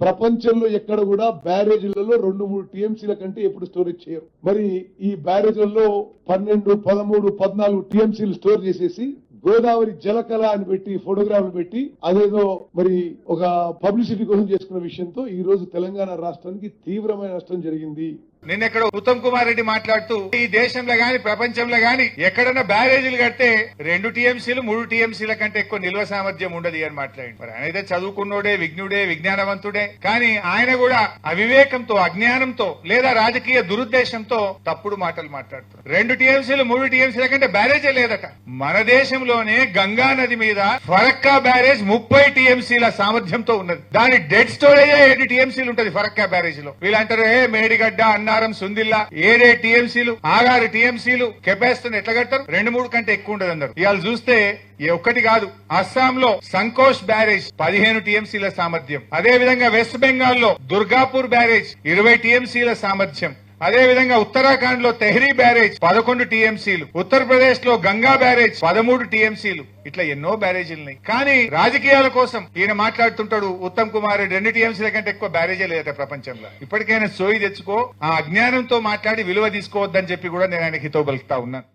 ప్రపంచంలో ఎక్కడ కూడా బ్యారేజీలలో 2-3 టీఎంసీల కంటే ఎప్పుడు స్టోరేజ్ చేయరు. మరి ఈ బ్యారేజీలలో 12, 13, 14 టీఎంసీలు స్టోర్ చేసేసి గోదావరి జలకళ అని పెట్టి ఫోటోగ్రాఫ్లు పెట్టి అదేదో మరి ఒక పబ్లిసిటీ కోసం చేసుకున్న విషయంతో ఈ రోజు తెలంగాణ రాష్ట్రానికి తీవ్రమైన నష్టం జరిగింది. నిన్నెక్కడ ఉత్తమ్ కుమార్ రెడ్డి మాట్లాడుతూ ఈ దేశంలో గాని ప్రపంచంలో గాని ఎక్కడన్నా బ్యారేజీలు కడితే 2 టీఎంసీలు 3 టీఎంసీల కంటే ఎక్కువ నిల్వ సామర్థ్యం ఉండదు అని మాట్లాడి. మరి ఆయన అయితే చదువుకున్నోడే, విజ్ఞుడే, విజ్ఞానవంతుడే, కానీ ఆయన కూడా అవివేకంతో, అజ్ఞానంతో లేదా రాజకీయ దురుద్దేశంతో తప్పుడు మాటలు మాట్లాడుతున్నారు. 2 టీఎంసీలు 3 టీఎంసీల కంటే బ్యారేజే లేదట. మన దేశంలోనే గంగా నది మీద ఫరక్కా బ్యారేజ్ 30 టీఎంసీల సామర్థ్యంతో ఉన్నది. దాని డెడ్ స్టోరేజ్ 7 టీఎంసీలు ఉంటది ఫరక్కా బ్యారేజ్ లో. వీళ్ళంటారు మేడిగడ్డ, అన్నారం, సుందిల్లా 7 టీఎంసీలు, 6 టీఎంసీలు కెపాసిటీని ఎట్లా కడతారు? 2-3 కంటే ఎక్కువ ఉండదు అన్నారు. ఇవాళ చూస్తే ఒక్కటి కాదు, అస్సాంలో సంకోష్ బ్యారేజ్ 15 టీఎంసీల సామర్థ్యం. అదే విధంగా వెస్ట్ బెంగాల్ లో దుర్గాపూర్ బ్యారేజ్ 20 టీఎంసీల సామర్థ్యం. అదే విధంగా ఉత్తరాఖండ్ లో తెహ్రీ బ్యారేజ్ 11 టీఎంసీలు, ఉత్తరప్రదేశ్ లో గంగా బ్యారేజ్ 13 టీఎంసీలు. ఇట్లా ఎన్నో బ్యారేజీలున్నాయి. కానీ రాజకీయాల కోసం ఈయన మాట్లాడుతుంటాడు ఉత్తమ్ కుమార్ రెడ్డి 2 టీఎంసీల కంటే ఎక్కువ బ్యారేజే లేదట ప్రపంచంలో. ఇప్పటికైనా సోయి తెచ్చుకో, ఆ అజ్ఞానంతో మాట్లాడి విలువ తీసుకోవద్దని చెప్పి కూడా నేను ఆయనకి హితవు పలుకుతా ఉన్నాను.